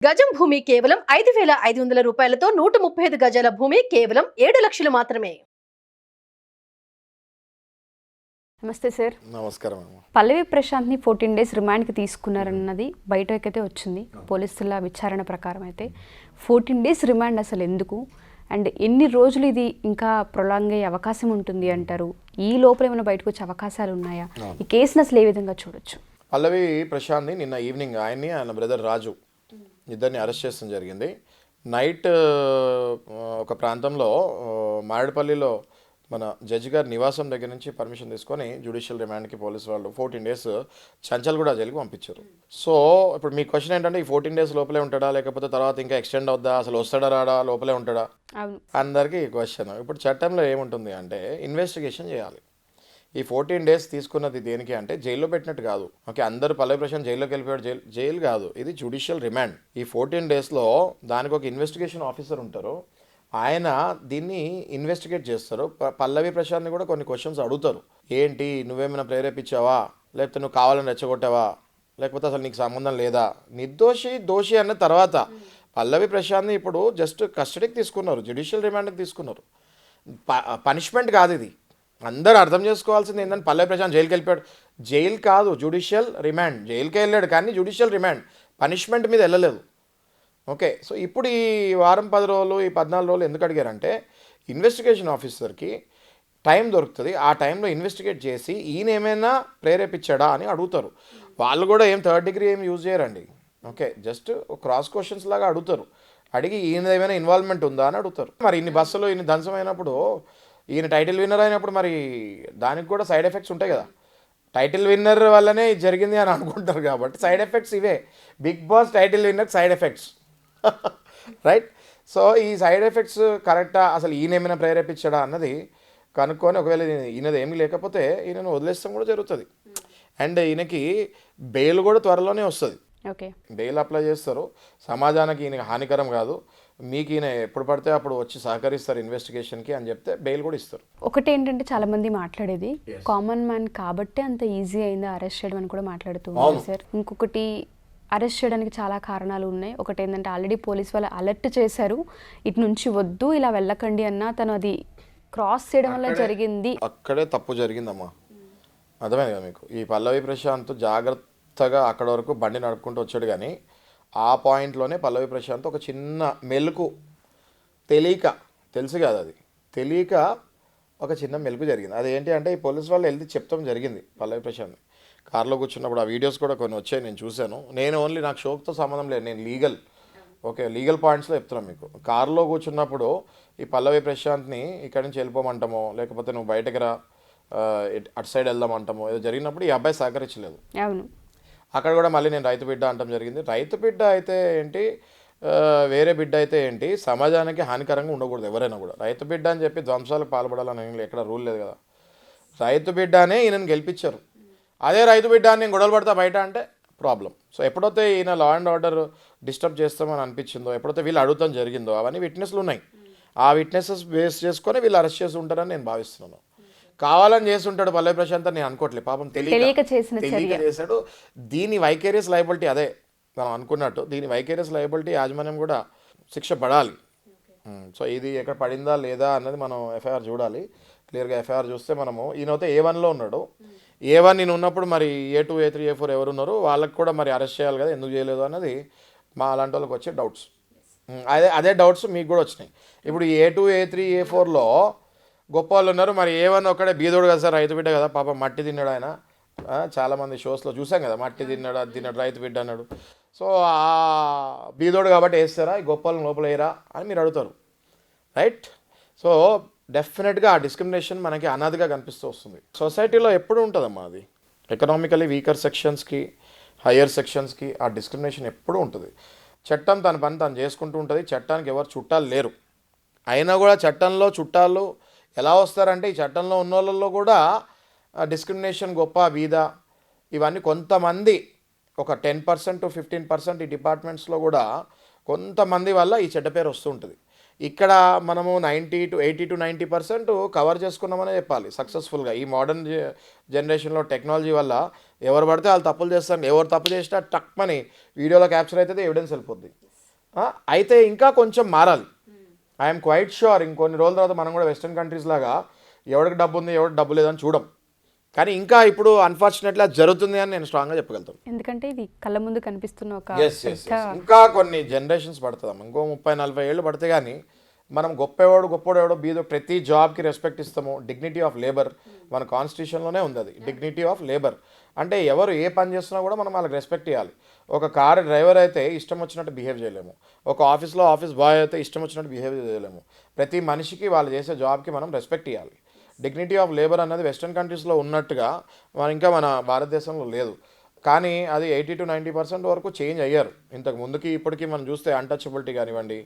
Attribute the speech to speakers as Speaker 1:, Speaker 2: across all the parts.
Speaker 1: గజం భూమి కేవలం 5,500 రూపాయలతో 135 గజాల భూమి కేవలం 7 లక్షలు మాత్రమే.
Speaker 2: నమస్తే సార్.
Speaker 3: నమస్కారం.
Speaker 2: పల్లవి ప్రశాంత్ని 14 డేస్ రిమాండ్కి తీసుకున్నారన్నది బయటకైతే వచ్చింది. పోలీసుల విచారణ ప్రకారం అయితే 14 డేస్ రిమాండ్ అసలు ఎందుకు, అండ్ ఎన్ని రోజులు ఇది ఇంకా ప్రొలాంగ్ అయ్యే అవకాశం ఉంటుంది అంటారు? ఈ లోపల ఏమైనా బయటకు వచ్చే అవకాశాలు ఉన్నాయా? ఈ కేసును అసలు ఏ విధంగా చూడొచ్చు?
Speaker 3: పల్లవి ప్రశాంత్ని నిన్న ఈవినింగ్ ఆయన బ్రదర్ రాజు ఇద్దరిని అరెస్ట్ చేయడం జరిగింది. నైట్ ఒక ప్రాంతంలో మారేడుపల్లిలో మన జడ్జి గారి నివాసం దగ్గర నుంచి పర్మిషన్ తీసుకొని జ్యుడిషియల్ రిమాండ్కి పోలీసు వాళ్ళు 14 డేస్ చంచల్గూడ జైలుకి పంపించారు. సో ఇప్పుడు మీ క్వశ్చన్ ఏంటంటే ఈ 14 డేస్ లోపలే ఉంటాడా, లేకపోతే తర్వాత ఇంకా ఎక్స్టెండ్ అవుద్దా, అసలు వస్తాడా రాడా, లోపలే ఉంటాడా అందరికీ క్వశ్చన్. ఇప్పుడు చట్టంలో ఏముంటుంది అంటే ఇన్వెస్టిగేషన్ చేయాలి. ఈ 14 డేస్ తీసుకున్నది దేనికి అంటే జైల్లో పెట్టినట్టు కాదు. ఓకే, అందరూ పల్లవి ప్రశాంత్ జైల్లోకి వెళ్ళిపోయాడు, జైలు కాదు, ఇది జ్యుడిషియల్ రిమాండ్. ఈ 14 డేస్లో దానికి ఒక ఇన్వెస్టిగేషన్ ఆఫీసర్ ఉంటారు, ఆయన దీన్ని ఇన్వెస్టిగేట్ చేస్తారు. పల్లవి ప్రశాంత్ని కూడా కొన్ని క్వశ్చన్స్ అడుగుతారు. ఏంటి, నువ్వేమైనా ప్రేరేపించావా, లేకపోతే నువ్వు కావాలని రెచ్చగొట్టావా, లేకపోతే అసలు నీకు సంబంధం లేదా, నిర్దోషి దోషి అన్న తర్వాత పల్లవి ప్రశాంత్ని ఇప్పుడు జస్ట్ కస్టడీకి తీసుకున్నారు, జ్యుడిషియల్ రిమాండ్కి తీసుకున్నారు. పనిష్మెంట్ కాదు ఇది. అందరూ అర్థం చేసుకోవాల్సింది ఏంటంటే పల్లవి ప్రశాంత్ జైలుకి వెళ్ళిపోయాడు, జైలు కాదు జ్యుడిషియల్ రిమాండ్. జైలుకే వెళ్ళాడు కానీ జ్యుడిషియల్ రిమాండ్, పనిష్మెంట్ మీద వెళ్ళలేదు. ఓకే, సో ఇప్పుడు ఈ వారం 10 రోజులు, ఈ 14 రోజులు ఎందుకు అడిగారంటే ఇన్వెస్టిగేషన్ ఆఫీసర్కి టైం దొరుకుతుంది, ఆ టైంలో ఇన్వెస్టిగేట్ చేసి ఈయన ఏమైనా ప్రేరేపించాడా అని అడుగుతారు. వాళ్ళు కూడా ఏం థర్డ్ డిగ్రీ ఏం యూజ్ చేయరండి. ఓకే, జస్ట్ క్రాస్ క్వశ్చన్స్ లాగా అడుగుతారు, అడిగి ఈయన ఏమైనా ఇన్వాల్వ్మెంట్ ఉందా అని అడుగుతారు. మరి ఇన్ని బస్సులు ఇన్ని ధ్వంసమైనప్పుడు, ఈయన టైటిల్ విన్నర్ అయినప్పుడు మరి దానికి కూడా సైడ్ ఎఫెక్ట్స్ ఉంటాయి కదా. టైటిల్ విన్నర్ వల్లనే ఇది జరిగింది అని అనుకుంటారు కాబట్టి సైడ్ ఎఫెక్ట్స్ ఇవే. Bigg Boss title winner side effects right. So ఈ సైడ్ ఎఫెక్ట్స్ కరెక్టా, అసలు ఈయన ఏమైనా ప్రేరేపించడా అన్నది కనుక్కొని ఒకవేళ ఈయనది ఏమీ లేకపోతే ఈయనను వదిలేస్తాం కూడా జరుగుతుంది. అండ్ ఈయనకి బెయిల్ కూడా త్వరలోనే వస్తుంది.
Speaker 2: ఓకే,
Speaker 3: బెయిల్ అప్లై చేస్తారు. సమాజానికి ఈయనకి హానికరం కాదు, మీకు ఈయన ఎప్పుడు పడితే అప్పుడు వచ్చి సహకరిస్తారు ఇన్వెస్టిగేషన్కి అని చెప్తే బెయిల్ కూడా ఇస్తారు.
Speaker 2: ఒకటి ఏంటంటే చాలా మంది మాట్లాడేది కామన్ మ్యాన్ కాబట్టి అంత ఈజీ అయిందా అరెస్ట్ చేయడం అని కూడా మాట్లాడుతూ ఉన్నారు సార్. ఇంకొకటి, అరెస్ట్ చేయడానికి చాలా కారణాలు ఉన్నాయి. ఒకటి ఏంటంటే ఆల్రెడీ పోలీస్ వాళ్ళు అలర్ట్ చేశారు, ఇటు నుంచి వద్దు ఇలా వెళ్ళకండి అన్న, తను అది క్రాస్ చేయడం వల్ల జరిగింది.
Speaker 3: అక్కడే తప్పు జరిగిందమ్మా, అర్థమైంది కదా మీకు. ఈ పల్లవి ప్రశాంత్ జాగ్రత్తగా అక్కడ వరకు బండి నడుపుకుంటూ వచ్చాడు, కానీ ఆ పాయింట్లోనే పల్లవి ప్రశాంత్ ఒక చిన్న మెలకు తెలియక, తెలుసు కదా అది తెలియక ఒక చిన్న మెలకు జరిగింది. అదేంటి అంటే ఈ పోలీస్ వాళ్ళు వెళ్ళి చెప్తాం జరిగింది. పల్లవి ప్రశాంత్ కార్లో కూర్చున్నప్పుడు ఆ వీడియోస్ కూడా కొన్ని వచ్చాయి, నేను చూశాను. నేను ఓన్లీ నాకు షోక్తో సంబంధం లేదు, నేను లీగల్ పాయింట్స్లో చెప్తున్నాను మీకు. కార్లో కూర్చున్నప్పుడు ఈ పల్లవి ప్రశాంత్ని ఇక్కడి నుంచి వెళ్ళిపోమంటామో, లేకపోతే నువ్వు బయటకు రా అటు సైడ్ వెళ్దామంటామో ఏదో జరిగినప్పుడు ఈ అబ్బాయి సహకరించలేదు.
Speaker 2: అవును,
Speaker 3: అక్కడ కూడా మళ్ళీ నేను రైతు బిడ్డ అంటాం జరిగింది. రైతు బిడ్డ అయితే ఏంటి, వేరే బిడ్డ అయితే ఏంటి, సమాజానికి హానికరంగా ఉండకూడదు ఎవరైనా కూడా. రైతు బిడ్డ అని చెప్పి ధ్వంసాలకు పాల్పడాలని ఎక్కడ రూల్ లేదు కదా. రైతు బిడ్డ అనే ఈయనను గెలిపించారు. అదే రైతు బిడ్డ అని నేను గొడవలు పడతా బయట అంటే ప్రాబ్లం. సో ఎప్పుడైతే ఈయన లా అండ్ ఆర్డర్ డిస్టర్బ్ చేస్తామని అనిపించిందో, ఎప్పుడైతే వీళ్ళు అడుగుతాం జరిగిందో, అవన్నీ విట్నెస్లు ఉన్నాయి. ఆ విట్నెసెస్ బేస్ చేసుకొని వీళ్ళు అరెస్ట్ చేసి ఉంటారని నేను భావిస్తున్నాను. కావాలని చేస్తుంటాడు పల్లవి ప్రశాంత్ అని నేను అనుకోవట్లేదు, పాపం తెలియక చేశాడు. దీని వైకేరియస్ లయబిలిటీ, అదే మనం అనుకున్నట్టు దీని వైకేరియస్ లయబిలిటీ యాజమాన్యం కూడా శిక్ష పడాలి. సో ఇది ఎక్కడ పడిందా లేదా అన్నది మనం ఎఫ్ఐఆర్ చూడాలి. క్లియర్గా ఎఫ్ఐఆర్ చూస్తే మనము ఈయనైతే A1లో ఉన్నాడు, A1 నేను ఉన్నప్పుడు మరి A2, A3, A4 ఎవరు ఉన్నారో వాళ్ళకి కూడా మరి అరెస్ట్ చేయాలి కదా, ఎందుకు చేయలేదు అన్నది మా అలాంటి వాళ్ళకి వచ్చే డౌట్స్. అదే డౌట్స్ మీకు కూడా వచ్చినాయి. ఇప్పుడు A2, A3, A4లో గొప్ప వాళ్ళు ఉన్నారు, మరి A1 ఒక్కడే బీదోడు కదా సార్, రైతు బిడ్డ కదా, పాపం మట్టి తిన్నాడు ఆయన. చాలామంది షోస్లో చూసాం కదా, మట్టి తిన్నాడు, అది తిన్నాడు, రైతు బిడ్డ అన్నాడు. సో ఆ బీదోడు కాబట్టి వేస్తారా, ఈ గొప్ప వాళ్ళని లోపల వేయరా అని మీరు అడుగుతారు, రైట్. సో డెఫినెట్గా ఆ డిస్క్రిమినేషన్ మనకి అనాదిగా కనిపిస్తూ వస్తుంది. సొసైటీలో ఎప్పుడు ఉంటుందమ్మా అది. ఎకనామికలీ వీకర్ సెక్షన్స్కి, హయ్యర్ సెక్షన్స్కి ఆ డిస్క్రిమినేషన్ ఎప్పుడూ ఉంటుంది. చట్టం తన పని తను చేసుకుంటూ ఉంటుంది, చట్టానికి ఎవరు చుట్టాలు లేరు. అయినా కూడా చట్టంలో చుట్టాలు ఎలా వస్తారంటే ఈ చట్టంలో ఉన్న వాళ్ళల్లో కూడా డిస్క్రిమినేషన్, గొప్ప బీద, ఇవన్నీ కొంతమంది ఒక 10% to 15% ఈ డిపార్ట్మెంట్స్లో కూడా కొంతమంది వల్ల ఈ చెడ్డ పేరు వస్తూ ఉంటుంది. ఇక్కడ మనము 80 to 90% కవర్ చేసుకున్నామనే చెప్పాలి సక్సెస్ఫుల్గా. ఈ మోడర్న్ జనరేషన్లో టెక్నాలజీ వల్ల ఎవరు పడితే వాళ్ళు తప్పులు చేస్తారు, ఎవరు తప్పు చేసినా టక్ మని వీడియోలో క్యాప్చర్ అవుతుంది, ఎవిడెన్స్ వెళ్ళిపోద్ది. అయితే ఇంకా కొంచెం మారాలి. ఐఎమ్ క్వైట్ షూర్ ఇంకొన్ని రోజుల తర్వాత మనం కూడా వెస్ట్రన్ కంట్రీస్ లాగా ఎవరికి డబ్బు ఉంది ఎవరికి డబ్బు లేదని చూడం. కానీ ఇంకా ఇప్పుడు అన్ఫార్చునేట్లీ అది జరుగుతుంది అని నేను స్ట్రాంగ్గా చెప్పగలుగుతాను.
Speaker 2: ఎందుకంటే ఇది కళ్ళ ముందు కనిపిస్తున్న ఒక
Speaker 3: ఇంకా కొన్ని జనరేషన్స్ పడుతుందాం, ఇంకో 30-40 ఏళ్ళు పడితే కానీ మనం గొప్పవాడు ఎవడో బీదో ప్రతి జాబ్కి రెస్పెక్ట్ ఇస్తాము. డిగ్నిటీ ఆఫ్ లేబర్ మన కాన్స్టిట్యూషన్లోనే ఉంది, అది డిగ్నిటీ ఆఫ్ లేబర్. అంటే ఎవరు ఏ పని చేస్తున్నా కూడా మనం వాళ్ళకి రెస్పెక్ట్ ఇవ్వాలి. ఒక కార్ డ్రైవర్ అయితే ఇష్టం వచ్చినట్టు బిహేవ్ చేయలేము, ఒక ఆఫీస్లో ఆఫీస్ బాయ్ అయితే ఇష్టం వచ్చినట్టు బిహేవ్ చేయలేము. ప్రతి మనిషికి వాళ్ళు చేసే జాబ్కి మనం రెస్పెక్ట్ ఇవ్వాలి. డిగ్నిటీ ఆఫ్ లేబర్ అన్నది వెస్ట్రన్ కంట్రీస్లో ఉన్నట్టుగా మన భారతదేశంలో లేదు. కానీ అది 80-90% వరకు చేంజ్ అయ్యారు. ఇంతకు ముందుకి ఇప్పటికీ మనం చూస్తే అన్టచబిలిటీ కానివ్వండి,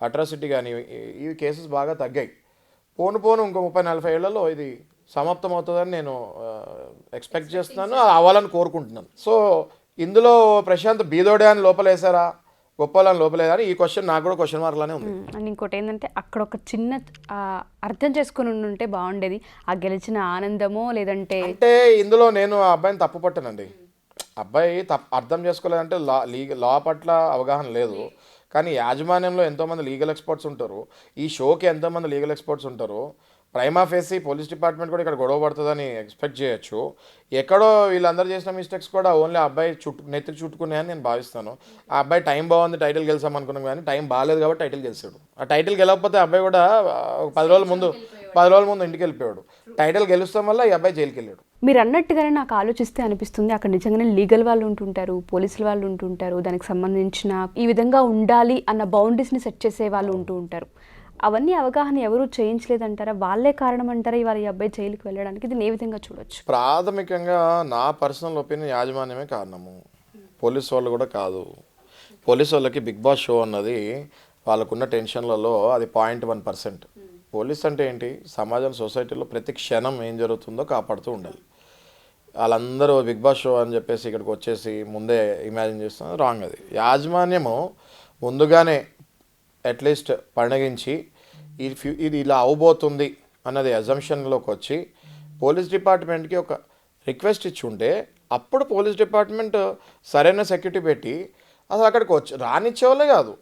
Speaker 3: అట్రాసిటీ కానీ ఈ కేసెస్ బాగా తగ్గాయి. పోను ఇంకో 30-40 ఏళ్లలో ఇది సమాప్తం అవుతుందని నేను ఎక్స్పెక్ట్ చేస్తున్నాను, అవ్వాలని కోరుకుంటున్నాను. సో ఇందులో ప్రశాంత్ బీదోడే అని లోపలేసారా, గొప్పలని లోపలేదని ఈ క్వశ్చన్ నాకు కూడా క్వశ్చన్ మార్క్లానే ఉంది.
Speaker 2: అండ్ ఇంకోటి ఏంటంటే అక్కడ ఒక చిన్న అర్థం చేసుకుని ఉంటే బాగుండేది, ఆ గెలిచిన ఆనందమో లేదంటే.
Speaker 3: అంటే ఇందులో నేను ఆ అబ్బాయిని తప్పు పట్టానండి. అబ్బాయి అర్థం చేసుకోలేదంటే లా పట్ల అవగాహన లేదు. కానీ యాజమాన్యంలో ఎంతోమంది లీగల్ ఎక్స్పర్ట్స్ ఉంటారు, ఈ షోకి ఎంతోమంది లీగల్ ఎక్స్పర్ట్స్ ఉంటారు. ప్రైమా ఫేసి పోలీస్ డిపార్ట్మెంట్ కూడా ఇక్కడ గొడవ పడుతుందని ఎక్స్పెక్ట్ చేయొచ్చు. ఎక్కడో వీళ్ళందరూ చేసిన మిస్టేక్స్ కూడా ఓన్లీ ఆ అబ్బాయి నెత్తికి చుట్టుకున్నాయని నేను భావిస్తాను. ఆ అబ్బాయి టైం బాగుంది టైటిల్ గెలిచాం అనుకున్నాం, కానీ టైం బాగాలేదు కాబట్టి టైటిల్ గెలిచాడు. ఆ టైటిల్ గెలవకపోతే అబ్బాయి కూడా 10 రోజుల ముందు ఇంటికి వెళ్ళిపోయాడు. టైటిల్ గెలుస్తాం వల్ల ఈ అబ్బాయి జైలుకి వెళ్ళాడు.
Speaker 2: మీరు అన్నట్టుగానే నాకు ఆలోచిస్తే అనిపిస్తుంది, అక్కడ నిజంగానే లీగల్ వాళ్ళు ఉంటుంటారు, పోలీసుల వాళ్ళు ఉంటుంటారు, దానికి సంబంధించిన ఈ విధంగా ఉండాలి అన్న బౌండరీస్ని సెట్ చేసే వాళ్ళు ఉంటారు. అవన్నీ అవగాహన ఎవరు చేయించలేదంటారా, వాళ్ళే కారణం అంటారా ఇవాళ ఈ అబ్బాయి జైలుకి వెళ్ళడానికి? ఇది ఏ విధంగా చూడొచ్చు?
Speaker 3: ప్రాథమికంగా నా పర్సనల్ ఒపీనియన్ యాజమాన్యమే కారణము, పోలీసు వాళ్ళు కూడా కాదు. పోలీసు వాళ్ళకి బిగ్ బాస్ షో అన్నది వాళ్ళకున్న టెన్షన్లలో అది 0.1%. పోలీస్ అంటే ఏంటి, సమాజం సొసైటీలో ప్రతి క్షణం ఏం జరుగుతుందో కాపాడుతూ ఉండాలి. వాళ్ళందరూ బిగ్ బాస్ షో అని చెప్పేసి ఇక్కడికి వచ్చేసి ముందే ఇమాజిన్ చేస్తున్నారు, రాంగ్. అది యాజమాన్యము ముందుగానే అట్లీస్ట్ పండగించి ఇది ఇలా అవబోతుంది అన్నది అజంప్షన్లోకి వచ్చి పోలీస్ డిపార్ట్మెంట్కి ఒక రిక్వెస్ట్ ఇచ్చి ఉంటే అప్పుడు పోలీస్ డిపార్ట్మెంట్ సరైన సెక్యూరిటీ పెట్టి అసలు అక్కడికి రానిచ్చేవాళ్ళే కాదు.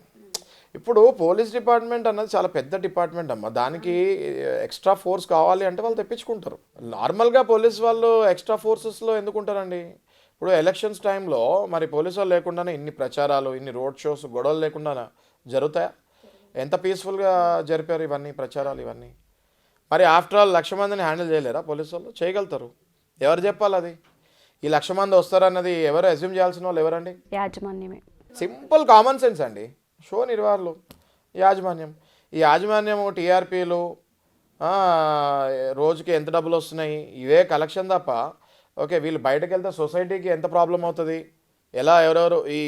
Speaker 3: ఇప్పుడు పోలీస్ డిపార్ట్మెంట్ అన్నది చాలా పెద్ద డిపార్ట్మెంట్ అమ్మ, దానికి ఎక్స్ట్రా ఫోర్స్ కావాలి అంటే వాళ్ళు తెప్పించుకుంటారు. నార్మల్గా పోలీస్ వాళ్ళు ఎక్స్ట్రా ఫోర్సెస్లో ఎందుకు ఉంటారండి? ఇప్పుడు ఎలక్షన్స్ టైంలో మరి పోలీసు వాళ్ళు లేకుండానే ఇన్ని ప్రచారాలు, ఇన్ని రోడ్ షోస్, గొడవలు లేకుండా జరుగుతాయా? ఎంత పీస్ఫుల్గా జరిపారు ఇవన్నీ ప్రచారాలు ఇవన్నీ. మరి ఆఫ్టర్ ఆల్ 1,00,000 మందిని హ్యాండిల్ చేయలేరా పోలీసు వాళ్ళు? చేయగలుగుతారు. ఎవరు చెప్పాలి అది? ఈ 1,00,000 మంది వస్తారన్నది ఎవరు అజ్యూమ్ చేయాల్సిన వాళ్ళు ఎవరండి?
Speaker 2: యాజమాన్యమే.
Speaker 3: సింపుల్ కామన్ సెన్స్ అండి. షో నిర్వాహకులు యాజమాన్యం. ఈ యాజమాన్యము టీఆర్పీలు, రోజుకి ఎంత డబ్బులు వస్తున్నాయి, ఇవే కలెక్షన్ తప్ప. ఓకే, వీళ్ళు బయటకు వెళ్తే సొసైటీకి ఎంత ప్రాబ్లం అవుతుంది, ఎలా ఎవరెవరు ఈ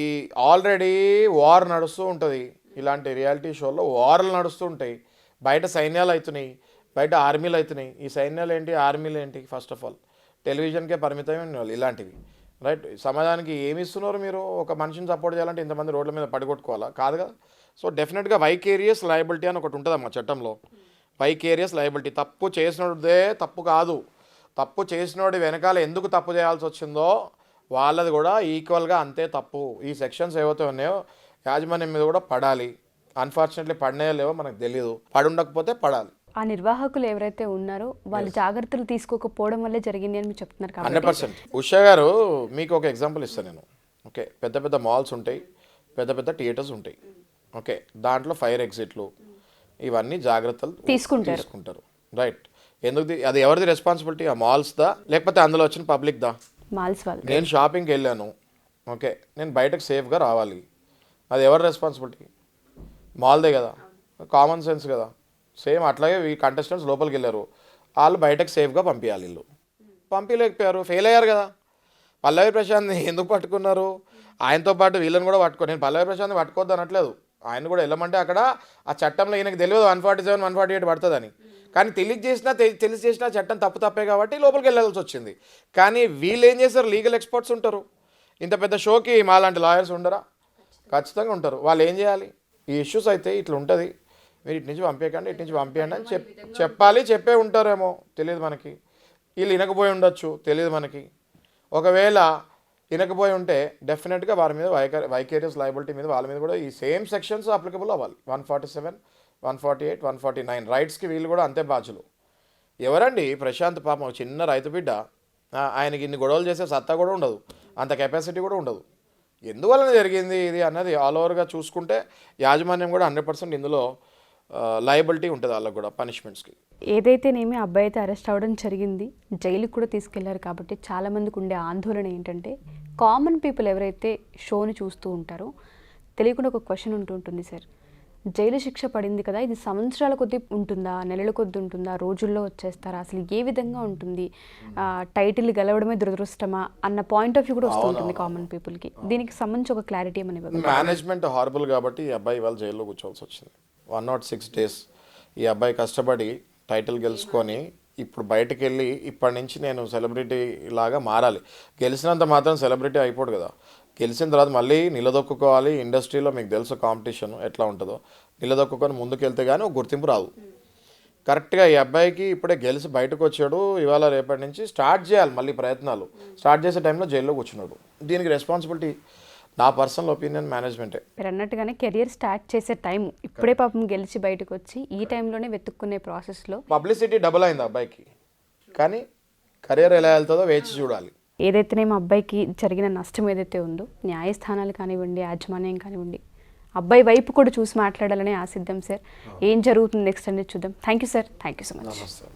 Speaker 3: ఆల్రెడీ వార్ నడుస్తూ ఉంటుంది. ఇలాంటి రియాలిటీ షోల్లో వార్లు నడుస్తూ ఉంటాయి. బయట సైన్యాలు అవుతున్నాయి, బయట ఆర్మీలు అవుతున్నాయి. ఈ సైన్యాలు ఏంటి, ఆర్మీలు ఏంటి? ఫస్ట్ ఆఫ్ ఆల్ టెలివిజన్కే పరిమితమైన వాళ్ళు ఇలాంటివి, రైట్? సమాజానికి ఏమి ఇస్తున్నారు మీరు? ఒక మనిషిని సపోర్ట్ చేయాలంటే ఇంతమంది రోడ్ల మీద పడిగొట్టుకోవాలా? కాదు కదా. సో డెఫినెట్గా వైకేరియస్ లయబిలిటీ అని ఒకటి ఉంటుందమ్మా చట్టంలో. వైకేరియస్ లయబిలిటీ, తప్పు చేసినోడే తప్పు కాదు, తప్పు చేసినోడి వెనకాల ఎందుకు తప్పు చేయాల్సి వచ్చిందో వాళ్ళది కూడా ఈక్వల్గా అంతే తప్పు. ఈ సెక్షన్స్ ఏవైతే ఉన్నాయో యాజమాన్యం మీద కూడా పడాలి. అన్ఫార్చునేట్లీ పడినాయో లేవో మనకు తెలియదు, పడి ఉండకపోతే పడాలి.
Speaker 2: ఆ నిర్వాహకులు ఎవరైతే ఉన్నారో వాళ్ళు జాగ్రత్తలు తీసుకోకపోవడం వల్లే జరిగింది అని మీరు చెప్తున్నారు కాబట్టి
Speaker 3: 100%. ఉషా గారు మీకు ఒక ఎగ్జాంపుల్ ఇస్తాను నేను. ఓకే, పెద్ద పెద్ద మాల్స్ ఉంటాయి, పెద్ద పెద్ద థియేటర్స్ ఉంటాయి. ఓకే, దాంట్లో ఫైర్ ఎగ్జిట్లు ఇవన్నీ జాగ్రత్తలు తీసుకుంటారు, రైట్? ఎందుకు అది ఎవరిది రెస్పాన్సిబిలిటీ? ఆ మాల్స్దా లేకపోతే అందులో వచ్చిన పబ్లిక్దా?
Speaker 2: మాల్స్ వాళ్ళు.
Speaker 3: నేను షాపింగ్కి వెళ్ళాను, ఓకే, నేను బయటకు సేఫ్గా రావాలి, అది ఎవరి రెస్పాన్సిబిలిటీ? మాల్దే కదా, కామన్ సెన్స్ కదా. సేమ్ అట్లాగే ఈ కంటెస్టెంట్స్ లోపలికి వెళ్ళారు, వాళ్ళు బయటకు సేఫ్గా పంపించాలి. వీళ్ళు పంపించలేకపోయారు, ఫెయిల్ అయ్యారు కదా. పల్లవి ప్రశాంత్ని ఎందుకు పట్టుకున్నారు? ఆయనతో పాటు వీళ్ళని కూడా పట్టుకో. నేను పల్లవి ప్రశాంత్ని పట్టుకోవద్దు అనట్లేదు, ఆయన కూడా వెళ్ళమంటే అక్కడ ఆ చట్టంలో ఈయనకి తెలియదు 147, 148 పడుతుందని. కానీ తెలిసి చేసినా చట్టం తప్పే కాబట్టి లోపలికి వెళ్ళాల్సి వచ్చింది. కానీ వీళ్ళు ఏం చేస్తారు? లీగల్ ఎక్స్పర్ట్స్ ఉంటారు. ఇంత పెద్ద షోకి మాలాంటి లాయర్స్ ఉండరా? ఖచ్చితంగా ఉంటారు. వాళ్ళు ఏం చేయాలి? ఈ ఇష్యూస్ అయితే ఇట్లా ఉంటుంది, మీరు ఇటు నుంచి పంపించకండి, ఇటు నుంచి పంపించండి అని చెప్పాలి. చెప్పే ఉంటారేమో తెలియదు మనకి, వీళ్ళు వినకపోయి ఉండొచ్చు, తెలియదు మనకి. ఒకవేళ వినకపోయి ఉంటే డెఫినెట్గా వారి మీద వైకేరియస్ లయబిలిటీ మీద వాళ్ళ మీద కూడా ఈ సేమ్ సెక్షన్స్ అప్లికబుల్ అవ్వాలి. 147, 148, 149 రైట్స్కి వీళ్ళు కూడా అంతే బాధ్యులు. ఎవరండి ప్రశాంత్ పాపం ఒక చిన్న రైతు బిడ్డ, ఆయనకి ఇన్ని గొడవలు చేసే సత్తా కూడా ఉండదు, అంత కెపాసిటీ కూడా ఉండదు. ఎందువలన జరిగింది ఇది అన్నది ఆల్ ఓవర్గా చూసుకుంటే యాజమాన్యం కూడా 100% ఇందులో లయబిలిటీ ఉంటుంది వాళ్ళకు కూడా పనిష్మెంట్స్కి.
Speaker 2: ఏదైతేనేమి అబ్బాయి అయితే అరెస్ట్ అవ్వడం జరిగింది, జైలుకి కూడా తీసుకెళ్లారు. కాబట్టి చాలామందికి ఉండే ఆందోళన ఏంటంటే కామన్ పీపుల్ ఎవరైతే షోని చూస్తూ ఉంటారో తెలియకుండా ఒక క్వశ్చన్ ఉంటుంది సార్, జైలు శిక్ష పడింది కదా, ఇది సంవత్సరాల కొద్దీ ఉంటుందా, నెలల కొద్దీ ఉంటుందా, రోజుల్లో వచ్చేస్తారా, అసలు ఏ విధంగా ఉంటుంది, టైటిల్ గెలవడమే దురదృష్టమా అన్న పాయింట్ ఆఫ్ వ్యూ కూడా వస్తుంటుంది కామన్ పీపుల్కి. దీనికి సంబంధించి ఒక క్లారిటీ ఏమని ఇవ్వగలరు?
Speaker 3: మేనేజ్మెంట్ హారబుల్ కాబట్టి ఈ అబ్బాయి ఇవాళ జైల్లో కూర్చోవాల్సి వచ్చింది. 106 days ఈ అబ్బాయి కష్టపడి టైటిల్ గెలుచుకొని ఇప్పుడు బయటకు వెళ్ళి ఇప్పటి నుంచి నేను సెలబ్రిటీ లాగా మారాలి. గెలిచినంత మాత్రం సెలబ్రిటీ అయిపోడు కదా. గెలిచిన తర్వాత మళ్ళీ నిలదొక్కుకోవాలి. ఇండస్ట్రీలో మీకు తెలుసు కాంపిటీషన్ ఎట్లా ఉంటుందో, నిలదొక్కుకొని ముందుకెళ్తే కానీ ఒక గుర్తింపు రాదు. కరెక్ట్గా ఈ అబ్బాయికి ఇప్పుడే గెలిచి బయటకు వచ్చాడు, ఇవాళ రేపటి నుంచి స్టార్ట్ చేయాలి మళ్ళీ ప్రయత్నాలు. స్టార్ట్ చేసే టైంలో జైల్లో కూర్చున్నాడు. దీనికి రెస్పాన్సిబిలిటీ నా పర్సనల్ ఒపీనియన్ మేనేజ్మెంటే.
Speaker 2: మీరు అన్నట్టుగానే కెరియర్ స్టార్ట్ చేసే టైం ఇప్పుడే పాపం గెలిచి బయటకు వచ్చి ఈ టైంలోనే వెతుక్కునే ప్రాసెస్లో
Speaker 3: పబ్లిసిటీ డబుల్ అయింది అబ్బాయికి, కానీ కెరియర్ ఎలా వెళ్తుందో వేచి చూడాలి.
Speaker 2: ఏదైతేనేమో అబ్బాయికి జరిగిన నష్టం ఏదైతే ఉందో న్యాయస్థానాలు కానివ్వండి, యాజమాన్యం కానివ్వండి, అబ్బాయి వైపు కూడా చూసి మాట్లాడాలని ఆశిద్దాం సార్. ఏం జరుగుతుంది నెక్స్ట్ అనేది చూద్దాం. Thank you sir, thank you so much.
Speaker 3: నమస్తే.